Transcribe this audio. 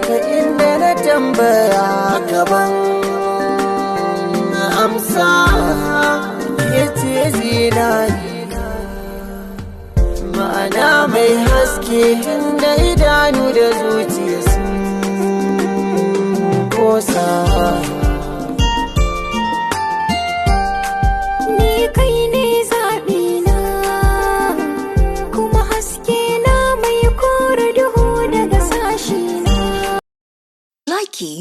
haka inda na tambaya gaban amsa ke ce zinari ma'ana mai haske da idanu da zuciya sun kosa. Ni kai ne zaɓina kuma haske na mai kore duhu daga sashi na. Likey